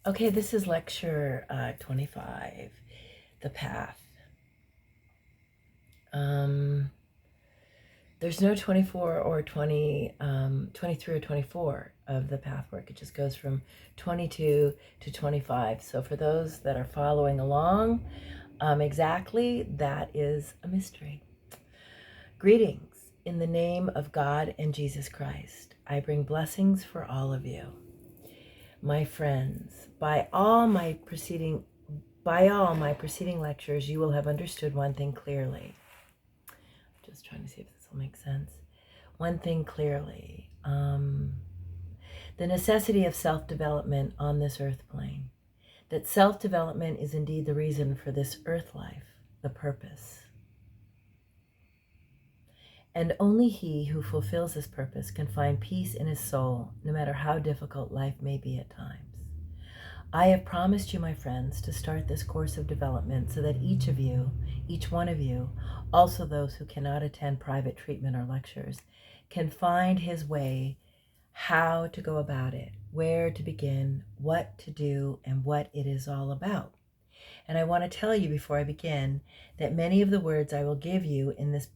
Okay, this is lecture 25, The Path. There's no 24 or 23 or 24 of the Pathwork. It just goes from 22 to 25. So for those that are following along, exactly, that is a mystery. Greetings. In the name of God and Jesus Christ, I bring blessings for all of you. My friends, by all my preceding lectures, you will have understood one thing clearly. Just trying to see if this will make sense. One thing clearly. The necessity of self-development on this earth plane. That self-development is indeed the reason for this earth life, the purpose. And only he who fulfills this purpose can find peace in his soul, no matter how difficult life may be at times. I have promised you, my friends, to start this course of development so that each one of you, also those who cannot attend private treatment or lectures, can find his way, how to go about it, where to begin, what to do, and what it is all about. And I want to tell you before I begin that many of the words I will give you in this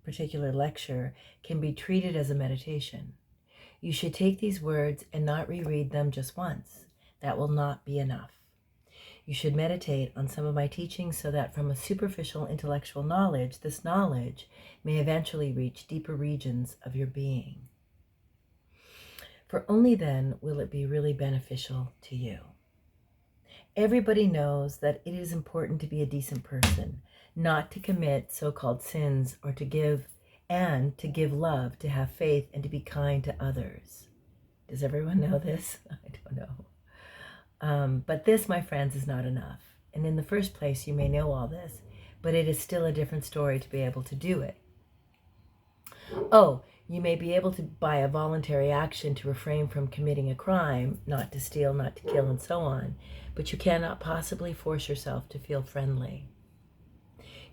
particular lecture can be treated as a meditation. You should take these words and not reread them just once. That will not be enough. You should meditate on some of my teachings so that from a superficial intellectual knowledge, this knowledge may eventually reach deeper regions of your being. For only then will it be really beneficial to you. Everybody knows that it is important to be a decent person, not to commit so-called sins, or to give love, to have faith, and to be kind to others. Does everyone know this? I don't know. But this, my friends, is not enough. And in the first place, you may know all this, but it is still a different story to be able to do it. Oh, you may be able to, by a voluntary action, to refrain from committing a crime, not to steal, not to kill, and so on, but you cannot possibly force yourself to feel friendly.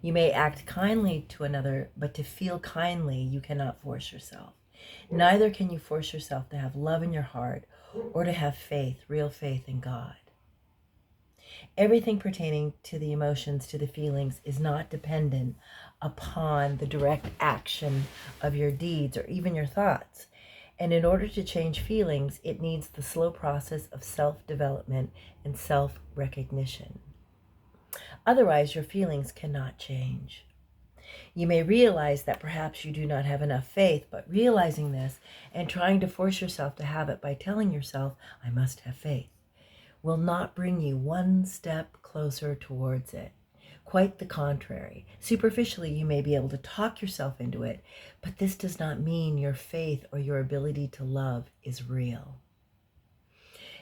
You may act kindly to another, but to feel kindly, you cannot force yourself. Neither can you force yourself to have love in your heart or to have faith, real faith in God. Everything pertaining to the emotions, to the feelings, is not dependent upon the direct action of your deeds or even your thoughts. And in order to change feelings, it needs the slow process of self-development and self-recognition. Otherwise, your feelings cannot change. You may realize that perhaps you do not have enough faith, but realizing this and trying to force yourself to have it by telling yourself, I must have faith, will not bring you one step closer towards it. Quite the contrary. Superficially, you may be able to talk yourself into it, but this does not mean your faith or your ability to love is real.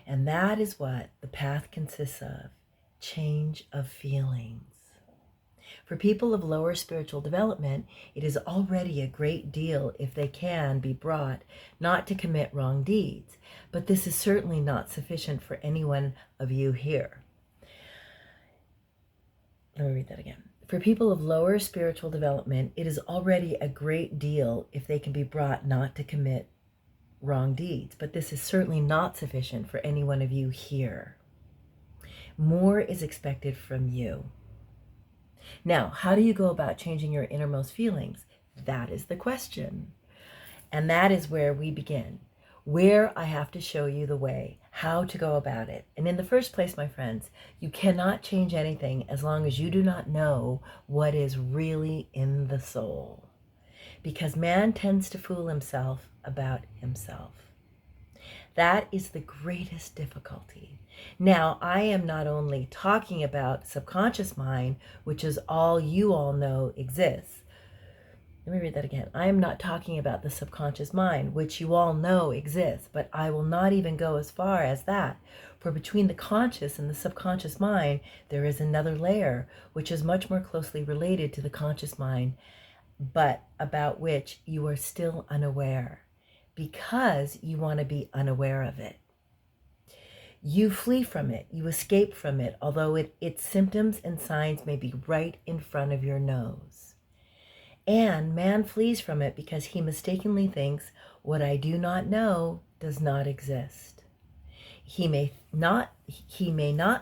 And that is what the path consists of, change of feelings. For people of lower spiritual development, it is already a great deal if they can be brought not to commit wrong deeds, but this is certainly not sufficient for any one of you here. Let me read that again. For people of lower spiritual development, it is already a great deal if they can be brought not to commit wrong deeds, but this is certainly not sufficient for any one of you here. More is expected from you. Now, how do you go about changing your innermost feelings? That is the question. And that is where we begin, where I have to show you the way, how to go about it. And in the first place, my friends, you cannot change anything as long as you do not know what is really in the soul. Because man tends to fool himself about himself. That is the greatest difficulty. Now, I am not only talking about subconscious mind, which is all you all know exists. Let me read that again. I am not talking about the subconscious mind, which you all know exists, but I will not even go as far as that. For between the conscious and the subconscious mind, there is another layer, which is much more closely related to the conscious mind, but about which you are still unaware, because you want to be unaware of it. You flee from it, you escape from it, although its symptoms and signs may be right in front of your nose. And man flees from it because he mistakenly thinks what I do not know does not exist. He may not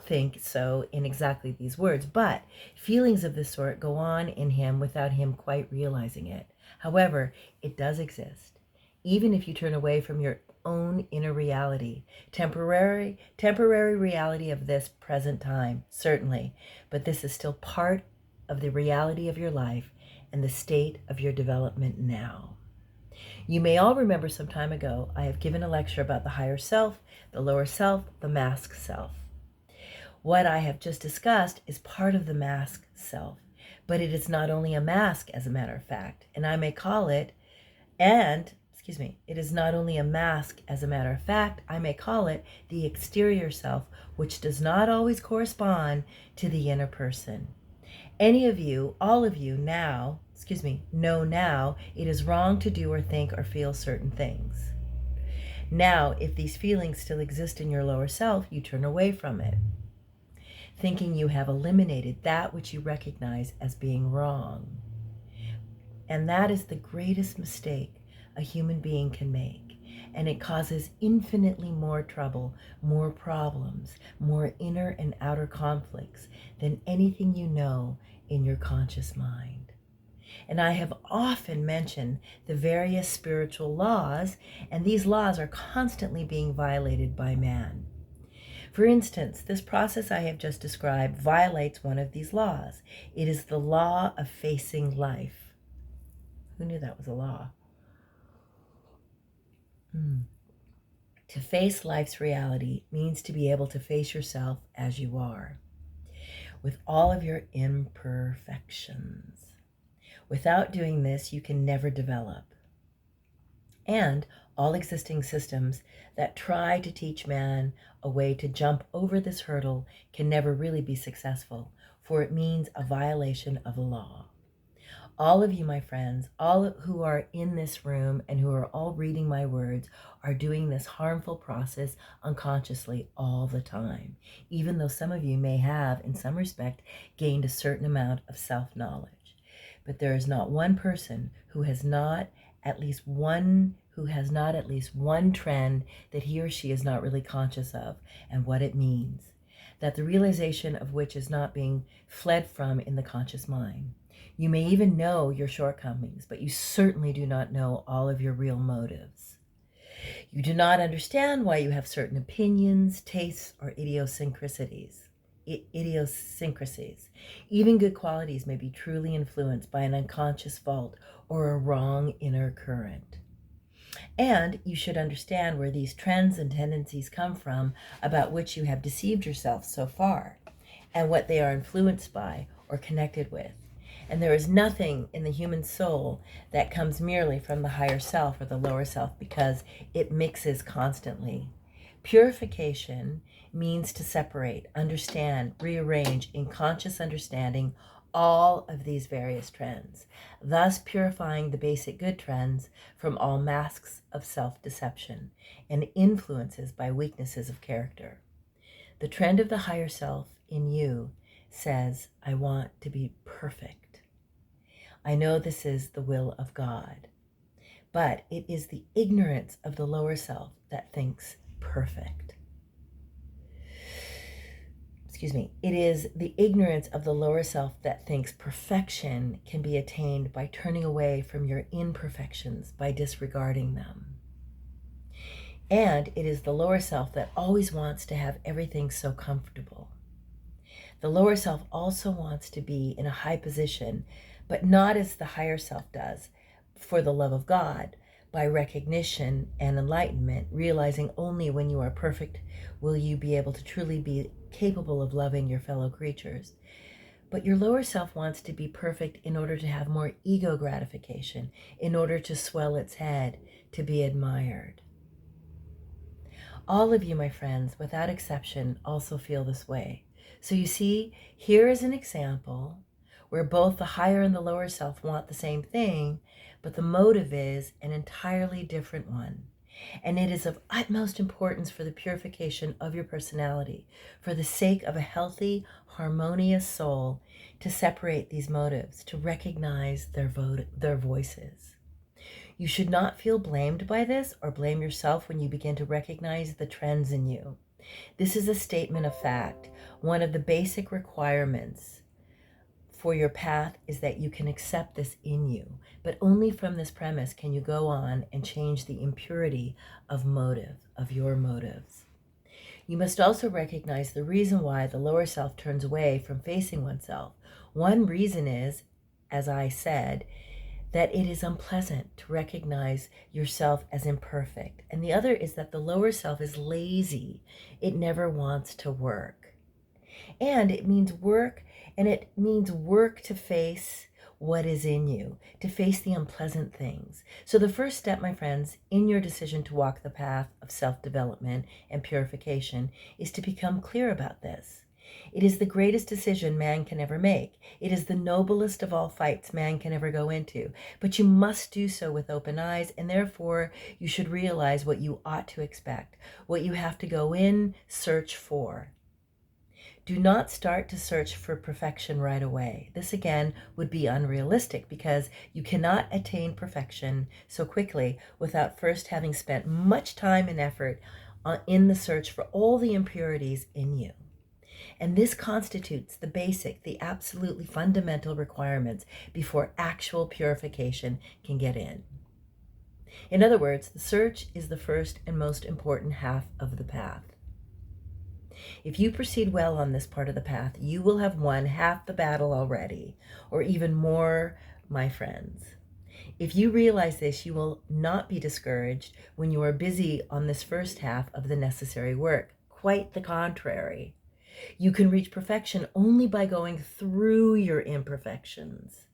think so in exactly these words, but feelings of this sort go on in him without him quite realizing it. However, it does exist, even if you turn away from your own inner reality, temporary reality of this present time, certainly, but this is still part of the reality of your life and the state of your development now. You may all remember some time ago, I have given a lecture about the higher self, the lower self, the mask self. What I have just discussed is part of the mask self, but it is not only a mask, as a matter of fact, and I may call it, it is not only a mask, as a matter of fact, I may call it the exterior self, which does not always correspond to the inner person. Any of you, all of you know now it is wrong to do or think or feel certain things. Now, if these feelings still exist in your lower self, you turn away from it, thinking you have eliminated that which you recognize as being wrong. And that is the greatest mistake a human being can make. And it causes infinitely more trouble, more problems, more inner and outer conflicts than anything you know in your conscious mind. And I have often mentioned the various spiritual laws, and these laws are constantly being violated by man. For instance, this process I have just described violates one of these laws. It is the law of facing life. Who knew that was a law? To face life's reality means to be able to face yourself as you are, with all of your imperfections. Without doing this, you can never develop. And all existing systems that try to teach man a way to jump over this hurdle can never really be successful, for it means a violation of the law. All of you, my friends, all who are in this room and who are all reading my words, are doing this harmful process unconsciously all the time, even though some of you may have, in some respect, gained a certain amount of self-knowledge. But there is not one person who has not at least one trend that he or she is not really conscious of and what it means, that the realization of which is not being fled from in the conscious mind. You may even know your shortcomings, but you certainly do not know all of your real motives. You do not understand why you have certain opinions, tastes, or idiosyncrasies. Even good qualities may be truly influenced by an unconscious fault or a wrong inner current. And you should understand where these trends and tendencies come from about which you have deceived yourself so far, and what they are influenced by or connected with. And there is nothing in the human soul that comes merely from the higher self or the lower self, because it mixes constantly. Purification means to separate, understand, rearrange in conscious understanding all of these various trends, thus purifying the basic good trends from all masks of self-deception and influences by weaknesses of character. The trend of the higher self in you says, I want to be perfect. I know this is the will of God, but it is the ignorance of the lower self that thinks perfect. It is the ignorance of the lower self that thinks perfection can be attained by turning away from your imperfections, by disregarding them. And it is the lower self that always wants to have everything so comfortable. The lower self also wants to be in a high position, but not as the higher self does, for the love of God, by recognition and enlightenment, realizing only when you are perfect will you be able to truly be capable of loving your fellow creatures. But your lower self wants to be perfect in order to have more ego gratification, in order to swell its head, to be admired. All of you, my friends, without exception, also feel this way. So you see, here is an example where both the higher and the lower self want the same thing, but the motive is an entirely different one. And it is of utmost importance for the purification of your personality, for the sake of a healthy, harmonious soul, to separate these motives, to recognize their voices. You should not feel blamed by this or blame yourself when you begin to recognize the trends in you. This is a statement of fact. One of the basic requirements for your path is that you can accept this in you, but only from this premise can you go on and change the impurity of motive, of your motives. You must also recognize the reason why the lower self turns away from facing oneself. One reason is, as I said, that it is unpleasant to recognize yourself as imperfect. And the other is that the lower self is lazy. It never wants to work. And it means work to face what is in you, to face the unpleasant things. So the first step, my friends, in your decision to walk the path of self-development and purification is to become clear about this. It is the greatest decision man can ever make. It is the noblest of all fights man can ever go into. But you must do so with open eyes, and therefore you should realize what you ought to expect, what you have to go in, search for. Do not start to search for perfection right away. This again would be unrealistic because you cannot attain perfection so quickly without first having spent much time and effort in the search for all the impurities in you. And this constitutes the basic, the absolutely fundamental requirements before actual purification can get in. In other words, the search is the first and most important half of the path. If you proceed well on this part of the path, you will have won half the battle already, or even more, my friends. If you realize this, you will not be discouraged when you are busy on this first half of the necessary work. Quite the contrary. You can reach perfection only by going through your imperfections,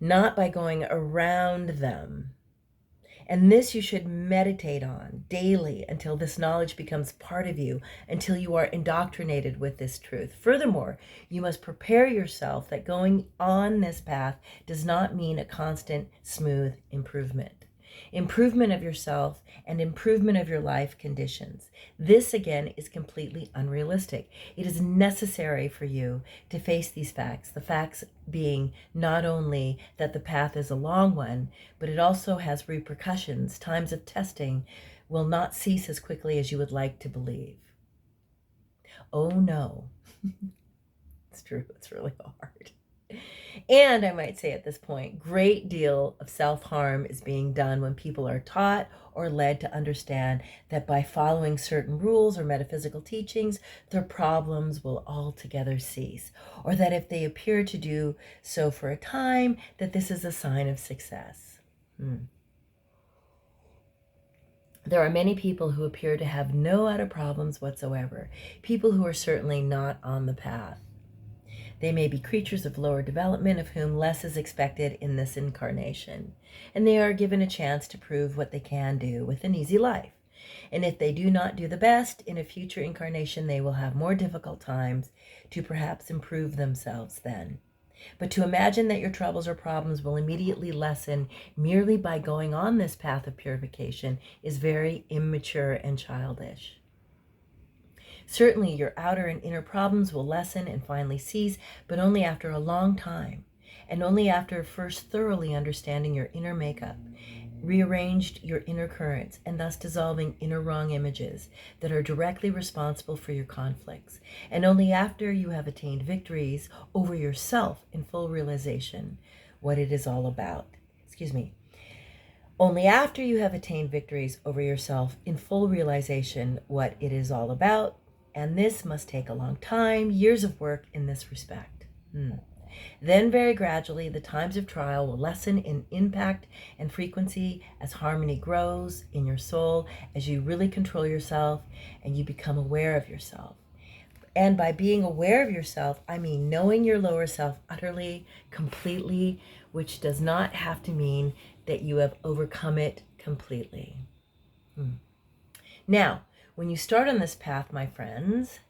not by going around them. And this you should meditate on daily until this knowledge becomes part of you, until you are indoctrinated with this truth. Furthermore, you must prepare yourself that going on this path does not mean a constant, smooth improvement. Improvement of yourself and improvement of your life conditions. This, again, is completely unrealistic. It is necessary for you to face these facts, the facts being not only that the path is a long one, but it also has repercussions. Times of testing will not cease as quickly as you would like to believe. Oh no, it's true, it's really hard. And I might say at this point, great deal of self-harm is being done when people are taught or led to understand that by following certain rules or metaphysical teachings, their problems will altogether cease, or that if they appear to do so for a time, that this is a sign of success. There are many people who appear to have no outer problems whatsoever, people who are certainly not on the path. They may be creatures of lower development of whom less is expected in this incarnation, and they are given a chance to prove what they can do with an easy life. And if they do not do the best, in a future incarnation they will have more difficult times to perhaps improve themselves then. But to imagine that your troubles or problems will immediately lessen merely by going on this path of purification is very immature and childish. Certainly your outer and inner problems will lessen and finally cease, but only after a long time, and only after first thoroughly understanding your inner makeup, rearranged your inner currents, and thus dissolving inner wrong images that are directly responsible for your conflicts, and only after you have attained victories over yourself in full realization what it is all about. Only after you have attained victories over yourself in full realization what it is all about, and this must take a long time, years of work in this respect. Then very gradually the times of trial will lessen in impact and frequency as harmony grows in your soul, as you really control yourself and you become aware of yourself. And by being aware of yourself, I mean knowing your lower self utterly, completely, which does not have to mean that you have overcome it completely. Now, when you start on this path, my friends,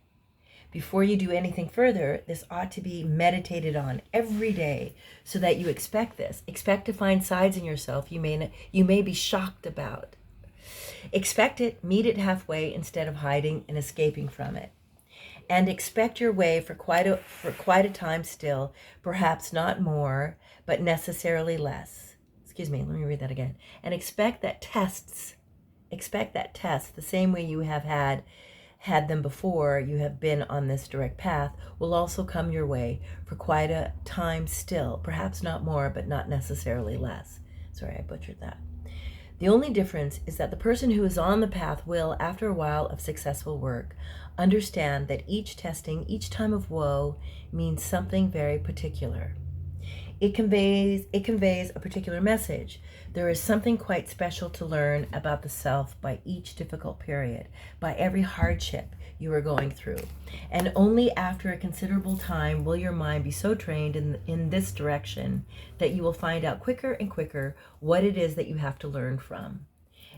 before you do anything further, this ought to be meditated on every day so that you expect this. Expect to find sides in yourself you may be shocked about. Expect it, meet it halfway instead of hiding and escaping from it. And expect your way for quite a time still, perhaps not more, but necessarily less. Let me read that again. And expect that test the same way you have had them before you have been on this direct path will also come your way for quite a time still, perhaps not more, but not necessarily less. Sorry, I butchered that. The only difference is that the person who is on the path will, after a while of successful work, understand that each testing, each time of woe, means something very particular. It conveys a particular message. There is something quite special to learn about the self by each difficult period, by every hardship you are going through. And only after a considerable time will your mind be so trained in this direction that you will find out quicker and quicker what it is that you have to learn from.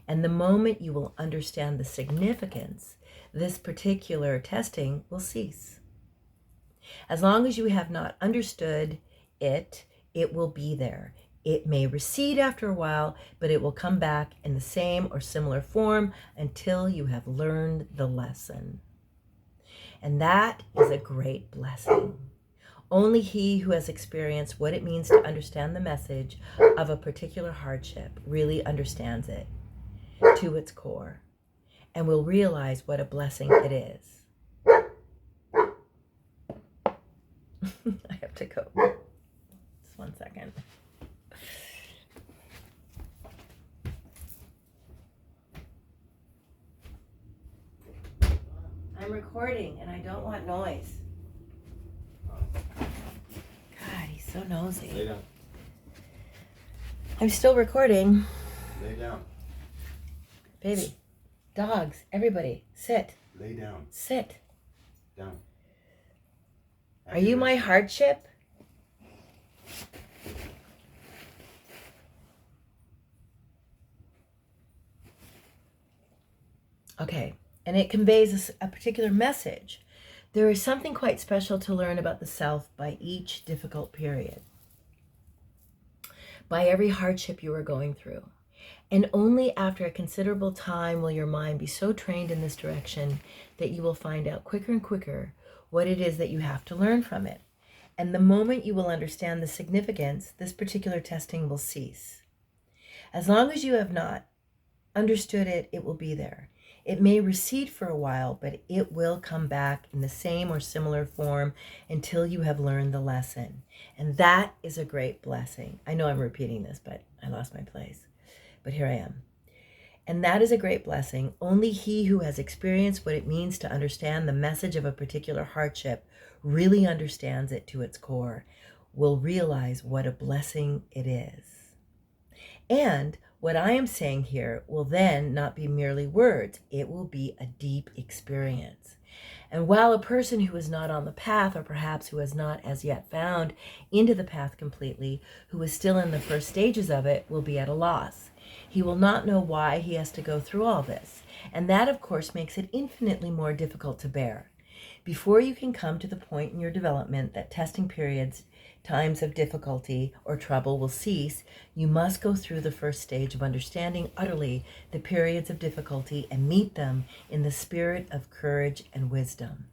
And the moment you will understand the significance, this particular testing will cease. As long as you have not understood it, it will be there. It may recede after a while, but it will come back in the same or similar form until you have learned the lesson. And that is a great blessing. Only he who has experienced what it means to understand the message of a particular hardship really understands it to its core and will realize what a blessing it is. I have to go. Just 1 second. I'm recording and I don't want noise. God, he's so nosy. Lay down. I'm still recording. Lay down. Baby, dogs, everybody, sit. Lay down. Sit. Down. Are you my hardship? Okay, and it conveys a particular message. There is something quite special to learn about the self by each difficult period, by every hardship you are going through. And only after a considerable time will your mind be so trained in this direction that you will find out quicker and quicker what it is that you have to learn from it. And the moment you will understand the significance, this particular testing will cease. As long as you have not understood it, it will be there. It may recede for a while, but it will come back in the same or similar form until you have learned the lesson. And that is a great blessing. I know I'm repeating this, but I lost my place. But here I am. And that is a great blessing. Only he who has experienced what it means to understand the message of a particular hardship really understands it to its core, will realize what a blessing it is. And what I am saying here will then not be merely words, it will be a deep experience. And while a person who is not on the path, or perhaps who has not as yet found into the path completely, who is still in the first stages of it, will be at a loss. He will not know why he has to go through all this. And that, of course, makes it infinitely more difficult to bear. Before you can come to the point in your development that testing periods, times of difficulty or trouble will cease, you must go through the first stage of understanding utterly the periods of difficulty and meet them in the spirit of courage and wisdom.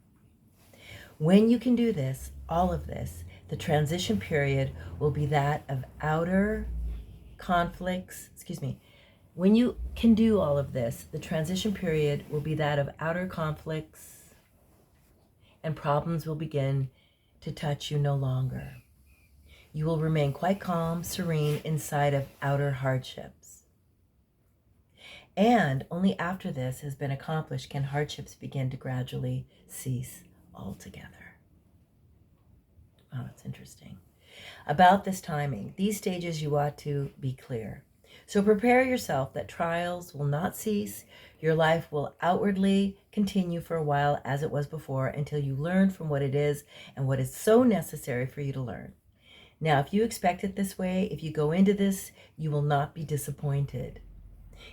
When you can do this, all of this, the transition period will be that of outer conflicts, when you can do all of this, the transition period will be that of outer conflicts, and problems will begin to touch you no longer. You will remain quite calm, serene inside of outer hardships. And only after this has been accomplished can hardships begin to gradually cease altogether. Oh, that's interesting. About this timing, these stages you ought to be clear. So prepare yourself that trials will not cease. Your life will outwardly continue for a while as it was before until you learn from what it is and what is so necessary for you to learn. Now, if you expect it this way, if you go into this, you will not be disappointed.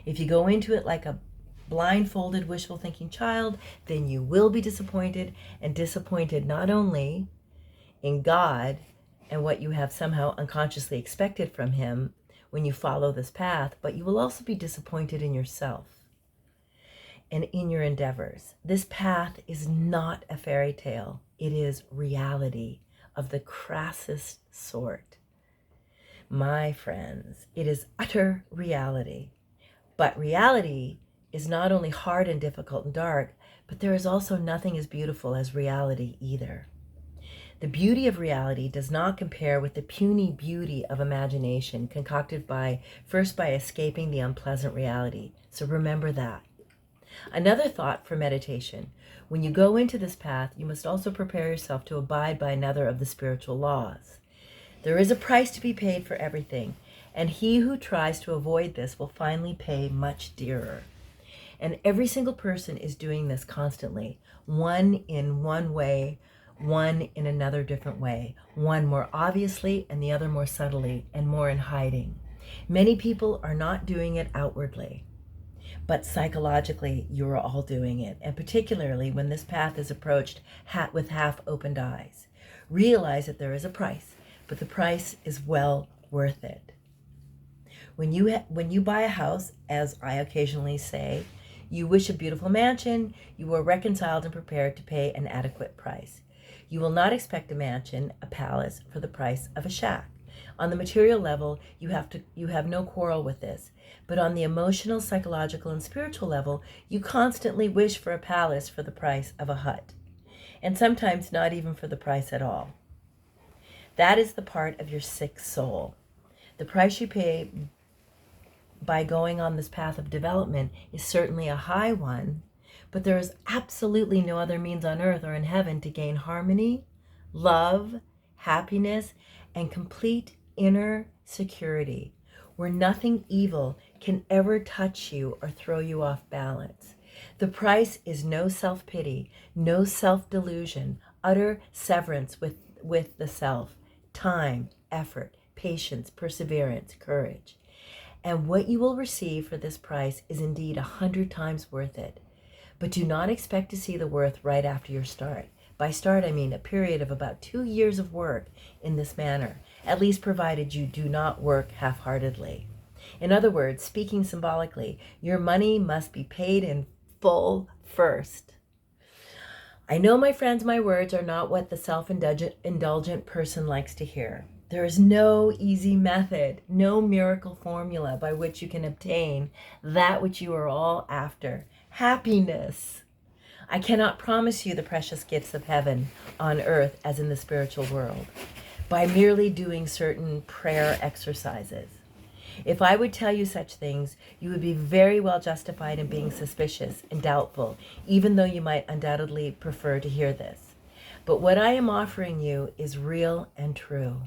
If you go into it like a blindfolded, wishful thinking child, then you will be disappointed, and disappointed not only in God and what you have somehow unconsciously expected from him when you follow this path, but you will also be disappointed in yourself and in your endeavors. This path is not a fairy tale. It is reality of the crassest sort. My friends, it is utter reality. But reality is not only hard and difficult and dark, But there is also nothing as beautiful as reality either. The beauty of reality does not compare with the puny beauty of imagination concocted first by escaping the unpleasant reality. So remember that. Another thought for meditation. When you go into this path, you must also prepare yourself to abide by another of the spiritual laws. There is a price to be paid for everything, and he who tries to avoid this will finally pay much dearer. And every single person is doing this constantly, one in one way, one in another different way, one more obviously and the other more subtly and more in hiding. Many people are not doing it outwardly, but psychologically you are all doing it, and particularly when this path is approached with half-opened eyes. Realize that there is a price, but the price is well worth it. When you buy a house, as I occasionally say, you wish a beautiful mansion, you are reconciled and prepared to pay an adequate price. You will not expect a mansion, a palace, for the price of a shack. On the material level, you have no quarrel with this. But on the emotional, psychological, and spiritual level, you constantly wish for a palace for the price of a hut. And sometimes not even for the price at all. That is the part of your sick soul. The price you pay by going on this path of development is certainly a high one, but there is absolutely no other means on earth or in heaven to gain harmony, love, happiness, and complete inner security, where nothing evil can ever touch you or throw you off balance. The price is no self-pity, no self-delusion, utter severance with the self, time, effort, patience, perseverance, courage. And what you will receive for this price is indeed 100 times worth it. But do not expect to see the worth right after your start. By start, I mean a period of about 2 years of work in this manner, at least provided you do not work half-heartedly. In other words, speaking symbolically, your money must be paid in full first. I know, my friends, my words are not what the self-indulgent person likes to hear. There is no easy method, no miracle formula by which you can obtain that which you are all after, happiness. I cannot promise you the precious gifts of heaven on earth as in the spiritual world by merely doing certain prayer exercises. If I would tell you such things, you would be very well justified in being suspicious and doubtful, even though you might undoubtedly prefer to hear this. But what I am offering you is real and true.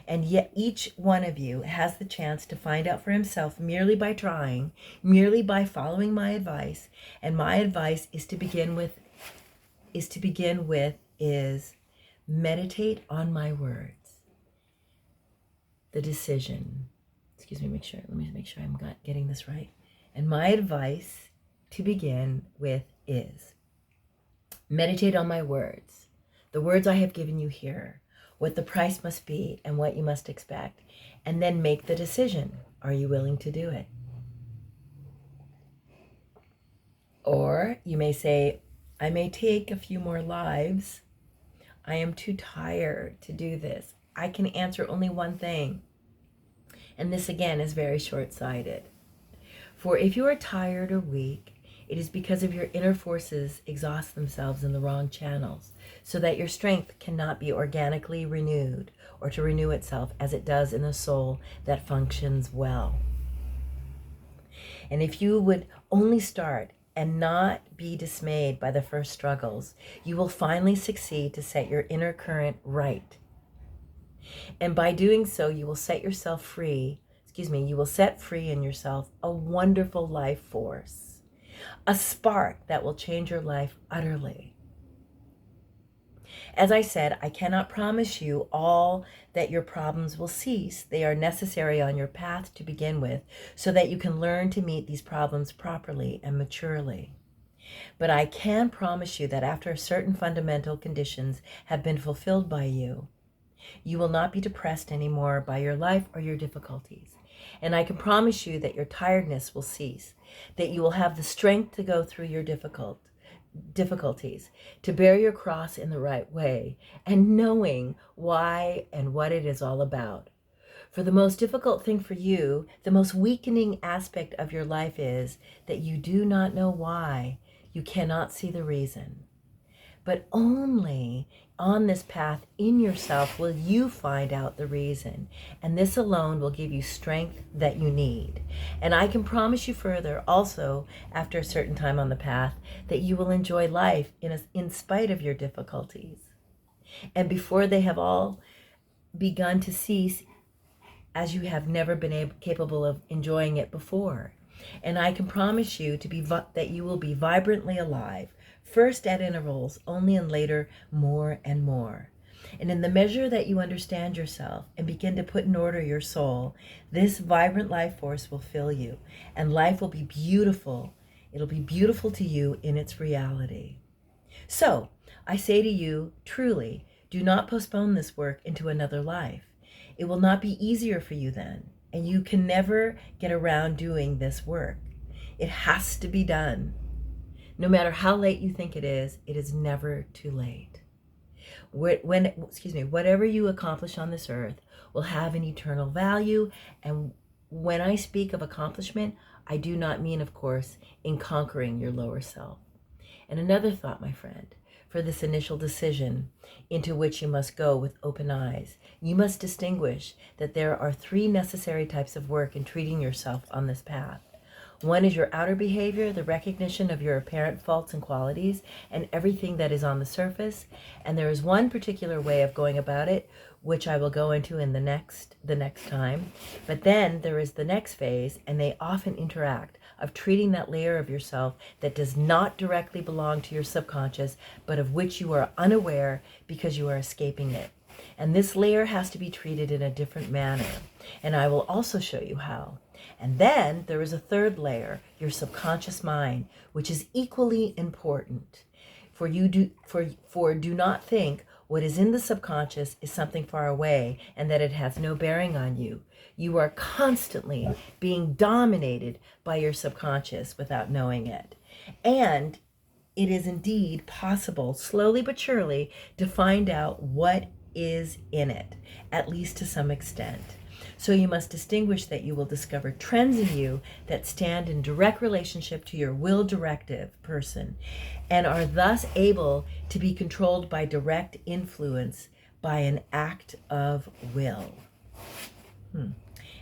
And yet each one of you has the chance to find out for himself merely by trying, merely by following my advice. And my advice is to begin with meditate on my words. The decision. Let me make sure I'm getting this right. And my advice to begin with is meditate on my words, the words I have given you here, what the price must be and what you must expect, and then make the decision. Are you willing to do it? Or you may say, I may take a few more lives. I am too tired to do this. I can answer only one thing. And this again is very short-sighted. For if you are tired or weak, it is because of your inner forces exhaust themselves in the wrong channels, so that your strength cannot be organically renewed or to renew itself as it does in a soul that functions well. And if you would only start and not be dismayed by the first struggles, you will finally succeed to set your inner current right. And by doing so, you will set free in yourself a wonderful life force, a spark that will change your life utterly. As I said, I cannot promise you all that your problems will cease. They are necessary on your path to begin with, so that you can learn to meet these problems properly and maturely. But I can promise you that after certain fundamental conditions have been fulfilled by you, you will not be depressed anymore by your life or your difficulties. And I can promise you that your tiredness will cease, that you will have the strength to go through your difficulties, to bear your cross in the right way, and knowing why and what it is all about. For the most difficult thing for you, the most weakening aspect of your life is that you do not know why You cannot see the reason. But only on this path in yourself will you find out the reason. And this alone will give you strength that you need. And I can promise you further also, after a certain time on the path, that you will enjoy life in spite of your difficulties. And before they have all begun to cease, as you have never been capable of enjoying it before. And I can promise you that you will be vibrantly alive, first at intervals only, and later more and more. And in the measure that you understand yourself and begin to put in order your soul, this vibrant life force will fill you, and life will be beautiful. It'll be beautiful to you in its reality. So I say to you, truly, do not postpone this work into another life. It will not be easier for you then, and you can never get around doing this work. It has to be done. No matter how late you think it is never too late. Whatever you accomplish on this earth will have an eternal value. And when I speak of accomplishment, I do not mean, of course, in conquering your lower self. And another thought, my friend, for this initial decision into which you must go with open eyes, you must distinguish that there are 3 necessary types of work in treating yourself on this path. One is your outer behavior, the recognition of your apparent faults and qualities, and everything that is on the surface. And there is one particular way of going about it, which I will go into in the next time. But then there is the next phase, and they often interact, of treating that layer of yourself that does not directly belong to your subconscious, but of which you are unaware because you are escaping it. And this layer has to be treated in a different manner. And I will also show you how. And then there is a third layer, your subconscious mind, which is equally important. For do not think what is in the subconscious is something far away and that it has no bearing on you. You are constantly being dominated by your subconscious without knowing it. And it is indeed possible, slowly but surely, to find out what is in it, at least to some extent. So you must distinguish that you will discover trends in you that stand in direct relationship to your will directive person and are thus able to be controlled by direct influence by an act of will.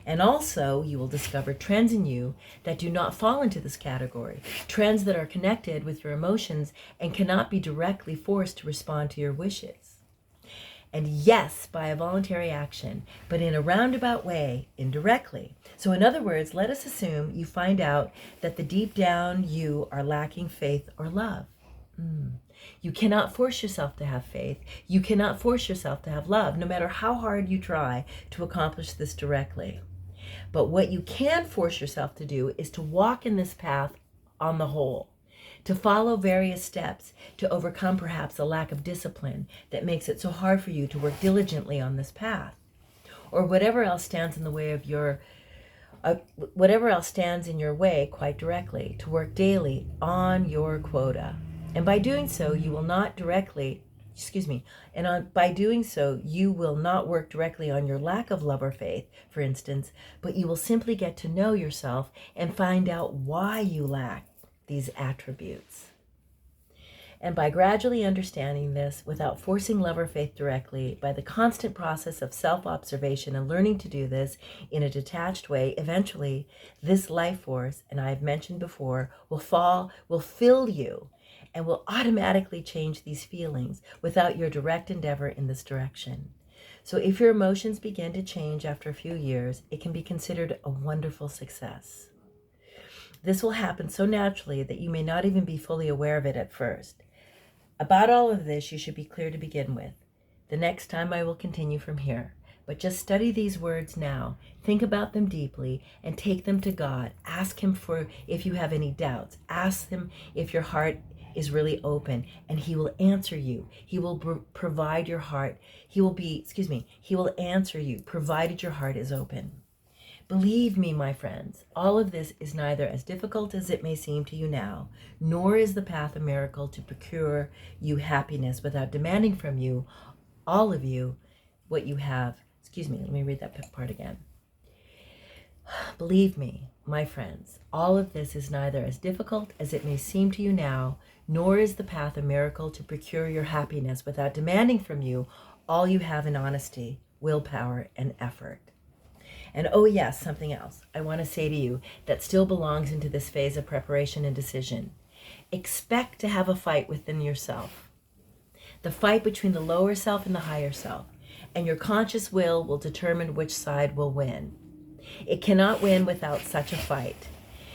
And also you will discover trends in you that do not fall into this category, trends that are connected with your emotions and cannot be directly forced to respond to your wishes. And yes, by a voluntary action, but in a roundabout way, indirectly. So in other words, let us assume you find out that the deep down you are lacking faith or love. You cannot force yourself to have faith. You cannot force yourself to have love, no matter how hard you try to accomplish this directly. But what you can force yourself to do is to walk in this path on the whole, to follow various steps, to overcome perhaps a lack of discipline that makes it so hard for you to work diligently on this path, or whatever else stands in the way of whatever else stands in your way quite directly, to work daily on your quota. And by doing so, you will not by doing so, you will not work directly on your lack of love or faith, for instance, but you will simply get to know yourself and find out why you lack these attributes. And by gradually understanding this, without forcing love or faith directly, by the constant process of self-observation and learning to do this in a detached way, eventually this life force, and I have mentioned before, will fill you and will automatically change these feelings without your direct endeavor in this direction. So if your emotions begin to change after a few years, it can be considered a wonderful success. This will happen so naturally that you may not even be fully aware of it at first. About all of this, you should be clear to begin with. The next time I will continue from here. But just study these words now. Think about them deeply and take them to God. Ask Him for if you have any doubts. Ask Him if your heart is really open, and He will answer you. He will provide your heart. He will answer you, provided your heart is open. Believe me, my friends, all of this is neither as difficult as it may seem to you now, nor is the path a miracle to procure you happiness without demanding from you, all of you, what you have. Let me read that part again. Believe me, my friends, all of this is neither as difficult as it may seem to you now, nor is the path a miracle to procure your happiness without demanding from you all you have in honesty, willpower, and effort. And oh yes, something else I want to say to you that still belongs into this phase of preparation and decision. Expect to have a fight within yourself. The fight between the lower self and the higher self. And your conscious will determine which side will win. It cannot win without such a fight.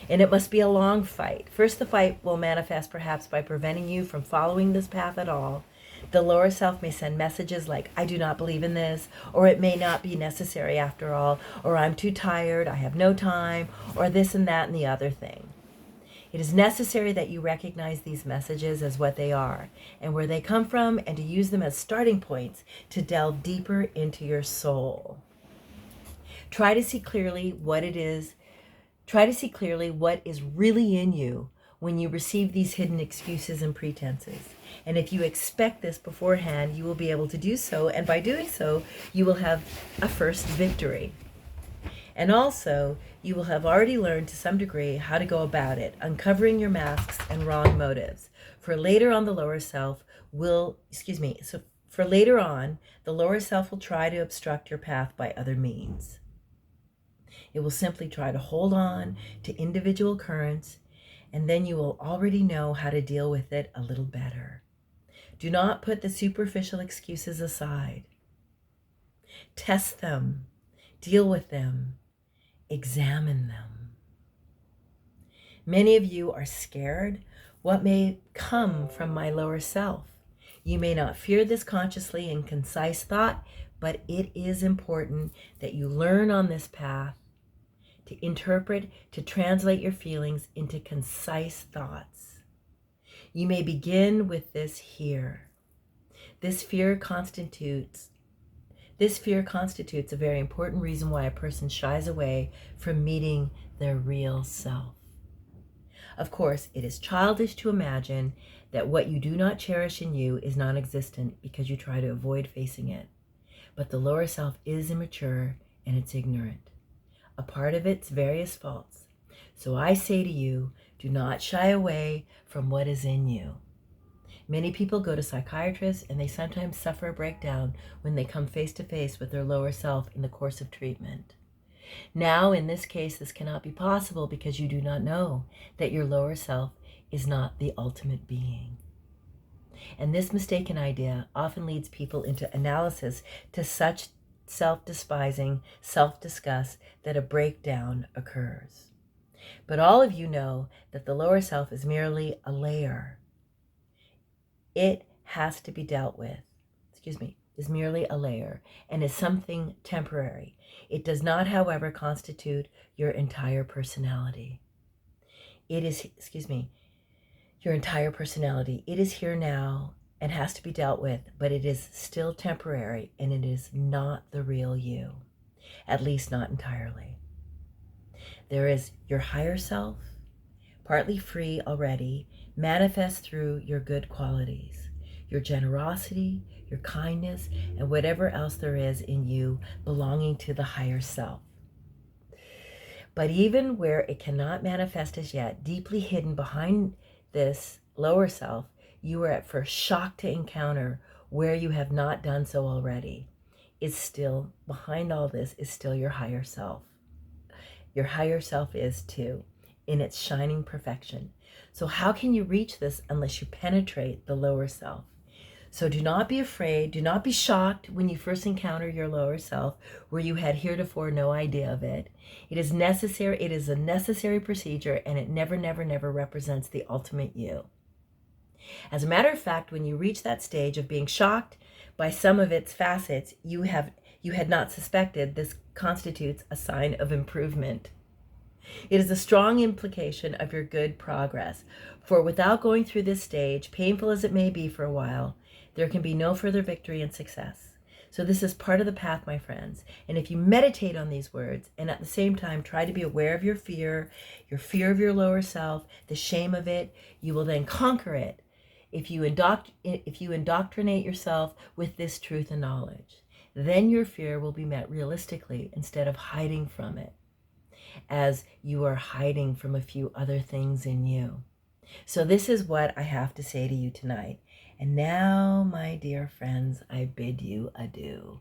And it must be a long fight. First, the fight will manifest perhaps by preventing you from following this path at all. The lower self may send messages like, I do not believe in this, or it may not be necessary after all, or I'm too tired, I have no time, or this and that and the other thing. It is necessary that you recognize these messages as what they are and where they come from, and to use them as starting points to delve deeper into your soul. Try to see clearly what it is. Try to see clearly what is really in you when you receive these hidden excuses and pretenses. And if you expect this beforehand, you will be able to do so. And by doing so, you will have a first victory. And also, you will have already learned to some degree how to go about it, uncovering your masks and wrong motives. For later on, the lower self will try to obstruct your path by other means. It will simply try to hold on to individual currents, and then you will already know how to deal with it a little better. Do not put the superficial excuses aside. Test them, deal with them, examine them. Many of you are scared what may come from my lower self. You may not fear this consciously in concise thought, but it is important that you learn on this path to interpret, to translate your feelings into concise thoughts. You may begin with this here. This fear constitutes a very important reason why a person shies away from meeting their real self. Of course, it is childish to imagine that what you do not cherish in you is non-existent because you try to avoid facing it. But the lower self is immature and it's ignorant, a part of its various faults. So I say to you, do not shy away from what is in you. Many people go to psychiatrists and they sometimes suffer a breakdown when they come face to face with their lower self in the course of treatment. Now, in this case, this cannot be possible because you do not know that your lower self is not the ultimate being. And this mistaken idea often leads people into analysis to such self-despising, self-disgust that a breakdown occurs. But all of you know that the lower self is merely a layer. It has to be dealt with, is merely a layer and is something temporary. It does not, however, constitute your entire personality. It is, your entire personality. It is here now and has to be dealt with, but it is still temporary and it is not the real you, at least not entirely. There is your higher self, partly free already, manifest through your good qualities, your generosity, your kindness, and whatever else there is in you belonging to the higher self. But even where it cannot manifest as yet, deeply hidden behind this lower self, you are at first shocked to encounter where you have not done so already. Is still, behind all this, is still your higher self. Your higher self is too, in its shining perfection. So how can you reach this unless you penetrate the lower self? So do not be afraid, do not be shocked when you first encounter your lower self where you had heretofore no idea of it. It is a necessary procedure, and it never represents the ultimate you. As a matter of fact, when you reach that stage of being shocked by some of its facets you had not suspected, this constitutes a sign of improvement. It is a strong implication of your good progress, for without going through this stage, painful as it may be for a while, there can be no further victory and success. So this is part of the path, my friends. And if you meditate on these words and at the same time try to be aware of your fear of your lower self, the shame of it, you will then conquer it if you indoctrinate yourself with this truth and knowledge. Then your fear will be met realistically instead of hiding from it. as you are hiding from a few other things in you. So this is what I have to say to you tonight. And now, my dear friends, I bid you adieu.